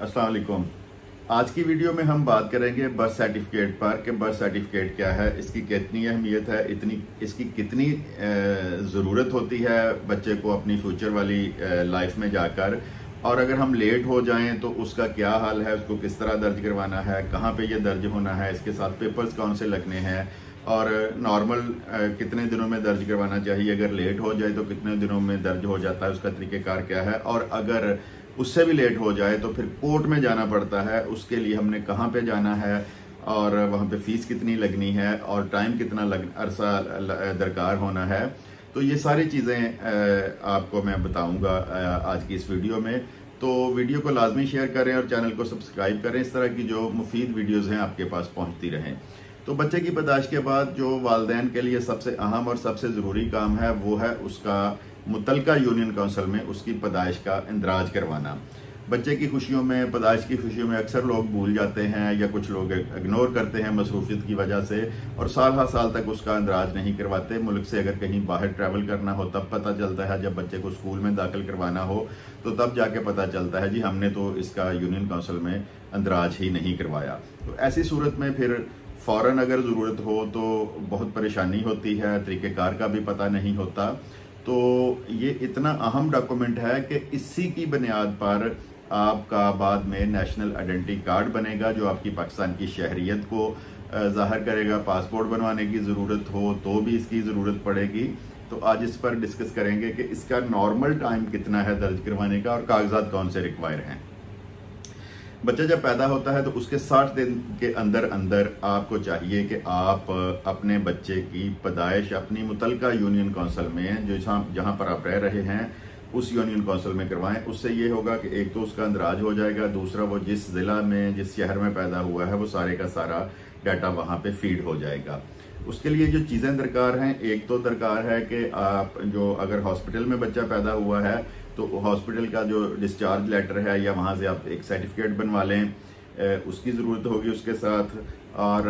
अस्सलाम वालेकुम। आज की वीडियो में हम बात करेंगे बर्थ सर्टिफिकेट पर कि बर्थ सर्टिफिकेट क्या है, इसकी कितनी अहमियत है, इसकी कितनी ज़रूरत होती है बच्चे को अपनी फ्यूचर वाली लाइफ में जाकर, और अगर हम लेट हो जाएं तो उसका क्या हाल है, उसको किस तरह दर्ज करवाना है, कहाँ पे ये दर्ज होना है, इसके साथ पेपर्स कौन से लगने हैं, और नॉर्मल कितने दिनों में दर्ज करवाना चाहिए, अगर लेट हो जाए तो कितने दिनों में दर्ज हो जाता है, उसका तरीक़ेकार क्या है, और अगर उससे भी लेट हो जाए तो फिर कोर्ट में जाना पड़ता है, उसके लिए हमने कहाँ पे जाना है और वहाँ पे फीस कितनी लगनी है और टाइम कितना अरसा दरकार होना है। तो ये सारी चीज़ें आपको मैं बताऊंगा आज की इस वीडियो में। तो वीडियो को लाजमी शेयर करें और चैनल को सब्सक्राइब करें, इस तरह की जो मुफीद वीडियोस हैं आपके पास पहुंचती रहें। तो बच्चे की पैदाइश के बाद जो वालिदैन के लिए सबसे अहम और सबसे ज़रूरी काम है वो है उसका मुतलका यूनियन काउंसिल में उसकी पैदाइश का इंदराज करवाना। बच्चे की खुशियों में, पैदाइश की खुशियों में अक्सर लोग भूल जाते हैं या कुछ लोग इग्नोर करते हैं मसरूफियत की वजह से, और साल हर साल तक उसका इंदराज नहीं करवाते। मुल्क से अगर कहीं बाहर ट्रैवल करना हो तब पता चलता है, जब बच्चे को स्कूल में दाखिल करवाना हो तो तब जाके पता चलता है जी हमने तो इसका यूनियन काउंसिल में इंदराज ही नहीं करवाया। तो ऐसी सूरत में फिर फ़ौरन अगर ज़रूरत हो तो बहुत परेशानी होती है, तरीक़ेकार का भी पता नहीं होता। तो ये इतना अहम डॉक्यूमेंट है कि इसी की बुनियाद पर आपका बाद में नेशनल आइडेंटिटी कार्ड बनेगा जो आपकी पाकिस्तान की शहरियत को जाहिर करेगा। पासपोर्ट बनवाने की ज़रूरत हो तो भी इसकी ज़रूरत पड़ेगी। तो आज इस पर डिस्कस करेंगे कि इसका नॉर्मल टाइम कितना है दर्ज करवाने का और कागजात कौन से रिक्वायर हैं। बच्चा जब पैदा होता है तो उसके 60 दिन के अंदर अंदर आपको चाहिए कि आप अपने बच्चे की पैदाइश अपनी मुतलका यूनियन काउंसिल में जो जहाँ पर आप रह रहे हैं उस यूनियन काउंसिल में करवाएं। उससे ये होगा कि एक तो उसका इंदराज हो जाएगा, दूसरा वो जिस जिला में जिस शहर में पैदा हुआ है वो सारे का सारा डाटा वहाँ पे फीड हो जाएगा। उसके लिए जो चीज़ें दरकार हैं, एक तो दरकार है कि आप जो अगर हॉस्पिटल में बच्चा पैदा हुआ है तो हॉस्पिटल का जो डिस्चार्ज लेटर है या वहाँ से आप एक सर्टिफिकेट बनवा लें, उसकी ज़रूरत होगी उसके साथ। और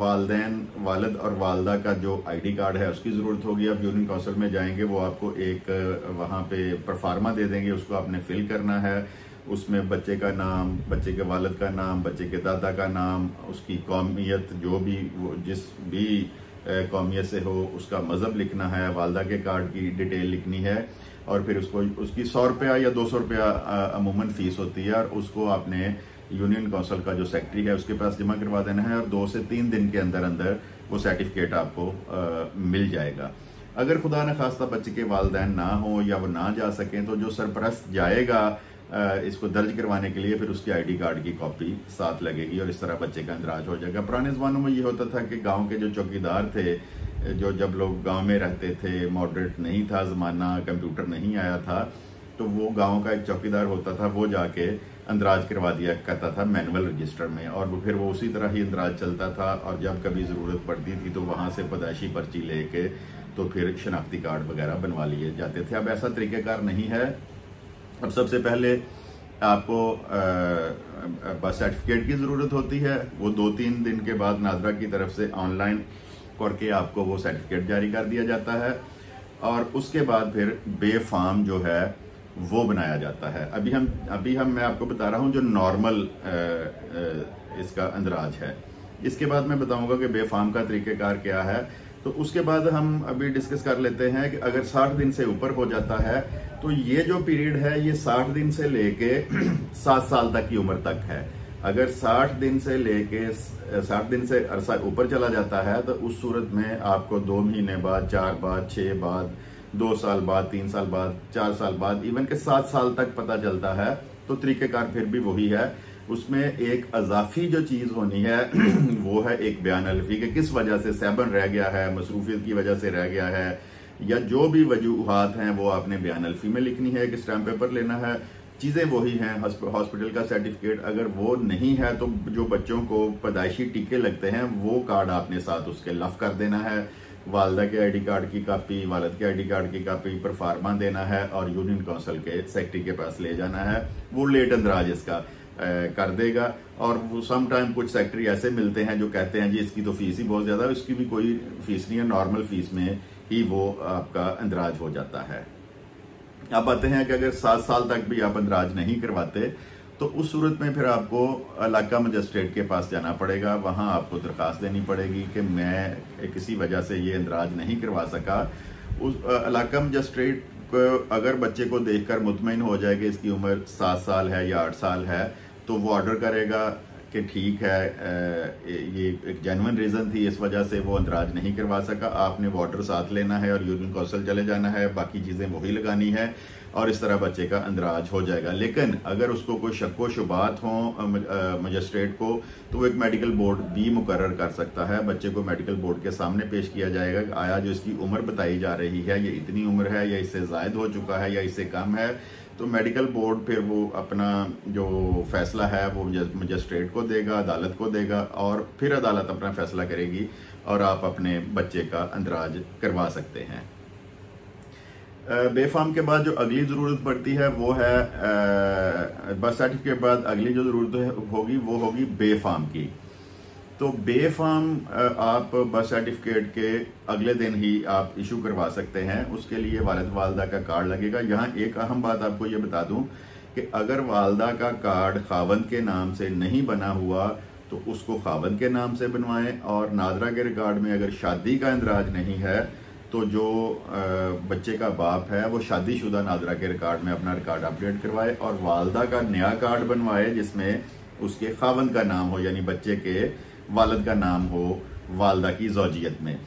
वालिदैन, वालिद और वालदा का जो आईडी कार्ड है उसकी ज़रूरत होगी। आप यूनियन काउंसिल में जाएंगे, वो आपको एक वहाँ पे परफार्मा दे देंगे, उसको आपने फिल करना है। उसमें बच्चे का नाम, बच्चे के वालिद का नाम, बच्चे के दादा का नाम, उसकी कौमियत जो भी वो जिस भी कौमियत से हो उसका मज़हब लिखना है, वालदा के कार्ड की डिटेल लिखनी है, और फिर उसको उसकी 100 रुपया या 200 रुपया अमूमन फ़ीस होती है, और उसको आपने यूनियन काउंसिल का जो सेक्रेटरी है उसके पास जमा करवा देना है, और 2 से 3 दिन के अंदर अंदर वो सर्टिफिकेट आपको मिल जाएगा। अगर खुदा न खास्ता बच्चे के वालिदैन ना हो या वो ना जा सकें तो जो सरपरस्त जाएगा इसको दर्ज करवाने के लिए, फिर उसके आईडी कार्ड की कॉपी साथ लगेगी और इस तरह बच्चे का इंदराज हो जाएगा। पुराने ज़मानों में ये होता था कि गांव के जो चौकीदार थे, जो जब लोग गांव में रहते थे, मॉडरेट नहीं था ज़माना, कंप्यूटर नहीं आया था, तो वो गांव का एक चौकीदार होता था, वो जाके इंदराज करवा दिया करता था मैनुअल रजिस्टर में, और फिर वो उसी तरह ही इंदराज चलता था। और जब कभी ज़रूरत पड़ती थी तो वहाँ से पैदाइशी पर्ची लेके तो फिर शनाख्ती कार्ड वगैरह बनवा लिए जाते थे। अब ऐसा तरीक़ेकार नहीं है। अब सबसे पहले आपको बर्थ सर्टिफिकेट की ज़रूरत होती है, वो 2-3 दिन के बाद नादरा की तरफ से ऑनलाइन करके आपको वो सर्टिफिकेट जारी कर दिया जाता है, और उसके बाद फिर बे फॉर्म जो है वो बनाया जाता है। अभी हम मैं आपको बता रहा हूँ जो नॉर्मल इसका इंदराज है। इसके बाद मैं बताऊंगा कि बे फॉर्म का तरीक़ेकार क्या है। तो उसके बाद हम अभी डिस्कस कर लेते हैं कि अगर 60 दिन से ऊपर हो जाता है तो ये जो पीरियड है ये 60 दिन से लेके 7 साल तक की उम्र तक है। अगर 60 दिन से लेके 60 दिन से अरसा ऊपर चला जाता है तो उस सूरत में आपको 2 महीने बाद, 4 बाद, 6 बाद, 2 साल बाद, 3 साल बाद, 4 साल बाद, इवन के 7 साल तक पता चलता है। तो तरीक़ेकार फिर भी वही है। उसमें एक अजाफी जो चीज़ होनी है वो है एक बयान अलफी कि किस वजह से सैबन रह गया है, मसरूफियत की वजह से रह गया है, या जो भी वजूहात हैं वो आपने बयान अलफी में लिखनी है, एक स्टैम्प पेपर लेना है। चीज़ें वही हैं। हॉस्पिटल का सर्टिफिकेट अगर वो नहीं है तो जो बच्चों को पैदाइशी टीके लगते हैं वो कार्ड आपने साथ उसके लफ कर देना है। वालदा के आईडी कार्ड की कापी, वालिद के आईडी कार्ड की कापी, परफार्मा देना है और यूनियन काउंसिल के सेक्रेटरी के पास ले जाना है। वो लेट इंदराज इसका कर देगा। और वो सम टाइम कुछ सेक्रेटरी ऐसे मिलते हैं जो कहते हैं जी इसकी तो फीस ही बहुत ज्यादा है, इसकी भी कोई फीस नहीं है, नॉर्मल फीस में ही वो आपका इंदराज हो जाता है। अब आते हैं कि अगर 7 साल तक भी आप इंदराज नहीं करवाते तो उस सूरत में फिर आपको इलाका मजिस्ट्रेट के पास जाना पड़ेगा। वहाँ आपको दरख्वास्त देनी पड़ेगी कि मैं किसी वजह से ये इंदराज नहीं करवा सका। उस इलाका मजिस्ट्रेट को अगर बच्चे को देखकर मुतमईन हो जाए कि इसकी उम्र 7 साल है या 8 साल है, तो वो ऑर्डर करेगा कि ठीक है, ये एक जेन्युइन रीज़न थी, इस वजह से वो इंदराज नहीं करवा सका। आपने वो ऑर्डर साथ लेना है और यूनियन कौंसिल चले जाना है, बाकी चीज़ें वही लगानी है और इस तरह बच्चे का इंदराज हो जाएगा। लेकिन अगर उसको कोई शक व शुबात हो मजिस्ट्रेट को, तो वो एक मेडिकल बोर्ड भी मुकर्रर कर सकता है। बच्चे को मेडिकल बोर्ड के सामने पेश किया जाएगा कि आया जो इसकी उम्र बताई जा रही है ये इतनी उम्र है या इससे ज़ायद हो चुका है या इससे कम है। तो मेडिकल बोर्ड फिर वो अपना जो फैसला है वो मजिस्ट्रेट को देगा, अदालत को देगा और फिर अदालत अपना फैसला करेगी और आप अपने बच्चे का इंदराज करवा सकते हैं। बेफाम के बाद जो अगली ज़रूरत पड़ती है वो है बर्थ सर्टिफिकेट के बाद अगली जो ज़रूरत होगी वो होगी बेफाम की। तो बेफाम आप बर्थ सर्टिफिकेट के अगले दिन ही आप इशू करवा सकते हैं। उसके लिए वालिद वालदा का कार्ड लगेगा। यहाँ एक अहम बात आपको ये बता दूं कि अगर वालदा का कार्ड खावंद के नाम से नहीं बना हुआ तो उसको खावंद के नाम से बनवाएं, और नादरा के रिकॉर्ड में अगर शादी का इंदराज नहीं है तो जो बच्चे का बाप है वो शादीशुदा नादरा के रिकॉर्ड में अपना रिकॉर्ड अपडेट करवाए और वालदा का नया कार्ड बनवाए जिसमें उसके खावंद का नाम हो, यानी बच्चे के वालिद का नाम हो वालदा की ज़ौजियत में।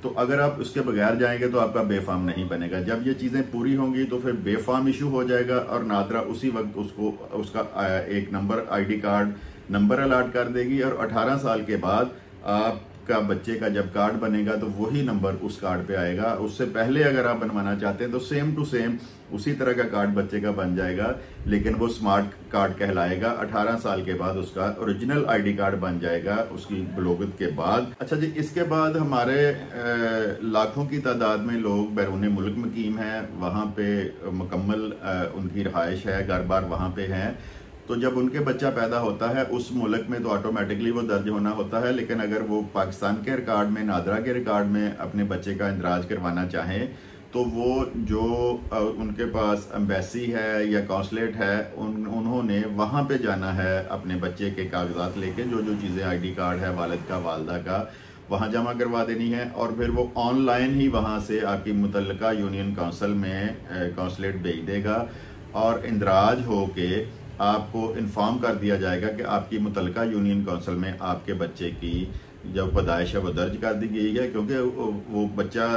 तो अगर आप उसके बगैर जाएंगे तो आपका बेफाम नहीं बनेगा। जब ये चीज़ें पूरी होंगी तो फिर बेफाम इशू हो जाएगा और नादरा उसी वक्त उसको उसका एक number ID card number allot कर देगी और 18 साल के बाद आपका बच्चे का जब कार्ड बनेगा तो वही नंबर उस कार्ड पे आएगा। उससे पहले अगर आप बनवाना चाहते हैं तो सेम टू सेम उसी तरह का कार्ड बच्चे का बन जाएगा, लेकिन वो स्मार्ट कार्ड कहलाएगा। 18 साल के बाद उसका ओरिजिनल ID कार्ड बन जाएगा उसकी बलोगत के बाद। अच्छा जी, इसके बाद हमारे लाखों की तादाद में लोग बैरून मुल्क मुकीम हैं, वहाँ पे मुकम्मल उनकी रहाइश है, घर बार वहाँ पे हैं। तो जब उनके बच्चा पैदा होता है उस मुल्क में तो ऑटोमेटिकली वो दर्ज होना होता है, लेकिन अगर वो पाकिस्तान के रिकॉर्ड में नादरा के रिकॉर्ड में अपने बच्चे का इंदराज करवाना चाहें तो वो जो उनके पास एम्बेसी है या कौंसलेट है उन्होंने वहाँ पे जाना है अपने बच्चे के कागजात लेके, जो जो चीज़ें ID कार्ड है वालिद का वालदा का वहाँ जमा करवा देनी है और फिर वो ऑनलाइन ही वहाँ से आपकी मुतल्लिका यूनियन काउंसिल में कौंसलेट भेज देगा और इंदराज हो के आपको इन्फॉर्म कर दिया जाएगा कि आपकी मुतल्लिका यूनियन काउंसिल में आपके बच्चे की जो पैदाइश है वो दर्ज कर दी गई है। क्योंकि वो बच्चा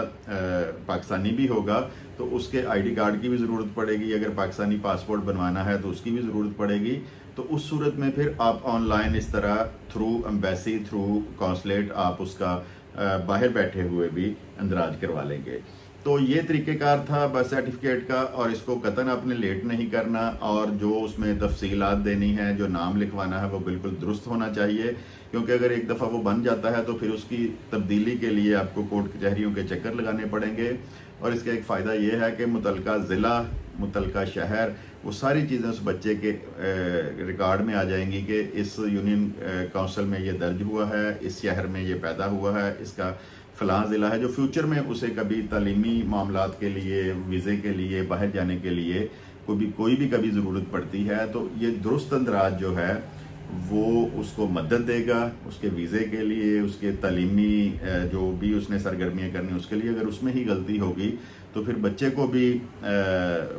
पाकिस्तानी भी होगा तो उसके ID कार्ड की भी ज़रूरत पड़ेगी, अगर पाकिस्तानी पासपोर्ट बनवाना है तो उसकी भी ज़रूरत पड़ेगी। तो उस सूरत में फिर आप ऑनलाइन इस तरह थ्रू एम्बेसी थ्रू कौंसलेट आप उसका बाहर बैठे हुए भी इंदराज करवा लेंगे। तो ये तरीक़ेकार था बर्थ सर्टिफिकेट का, और इसको कतन आपने लेट नहीं करना और जो उसमें तफसीलात देनी है, जो नाम लिखवाना है वो बिल्कुल दुरुस्त होना चाहिए। क्योंकि अगर एक दफ़ा वो बन जाता है तो फिर उसकी तब्दीली के लिए आपको कोर्ट कचहरियों के चक्कर लगाने पड़ेंगे। और इसका एक फ़ायदा ये है कि मुतल्लिका ज़िला, मुतल्लिका शहर, वो सारी चीज़ें उस बच्चे के रिकॉर्ड में आ जाएंगी कि इस यूनियन काउंसिल में ये दर्ज हुआ है, इस शहर में ये पैदा हुआ है, इसका फ़लाँ ज़िला है। जो फ्यूचर में उसे कभी तालीमी मामलात के लिए, वीज़े के लिए, बाहर जाने के लिए कोई भी कभी ज़रूरत पड़ती है तो ये दुरुस्त इंदराज जो है वो उसको मदद देगा उसके वीज़े के लिए, उसके तालीमी जो भी उसने सरगर्मियाँ करनी उसके लिए। अगर उसमें ही गलती होगी तो फिर बच्चे को भी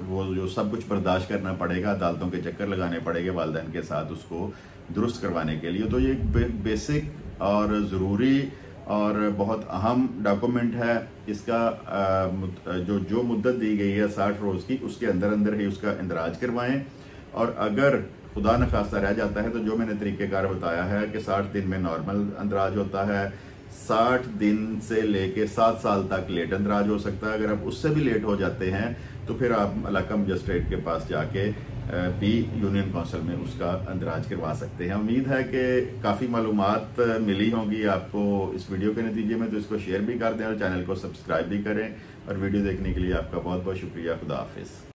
वो जो सब कुछ बर्दाश्त करना पड़ेगा, अदालतों के चक्कर लगाने पड़ेंगे वालिदैन के साथ उसको दुरुस्त करवाने के लिए। तो ये एक बेसिक और ज़रूरी और बहुत अहम डॉक्यूमेंट है। इसका जो मुद्दत दी गई है 60 रोज़ की, उसके अंदर अंदर ही उसका इंदराज करवाएं। और अगर खुदा न खास्ता रह जाता है तो जो मैंने तरीक़ेकार बताया है कि 60 दिन में नॉर्मल इंदराज होता है, 60 दिन से लेके 7 साल तक लेट इंदराज हो सकता है। अगर आप उससे भी लेट हो जाते हैं तो फिर आप इलाका मजिस्ट्रेट के पास जाके भी यूनियन काउंसिल में उसका इंदराज करवा सकते हैं। उम्मीद है कि काफ़ी मालूमात मिली होंगी आपको इस वीडियो के नतीजे में, तो इसको शेयर भी कर दें और चैनल को सब्सक्राइब भी करें। और वीडियो देखने के लिए आपका बहुत बहुत शुक्रिया। खुदा हाफिज़।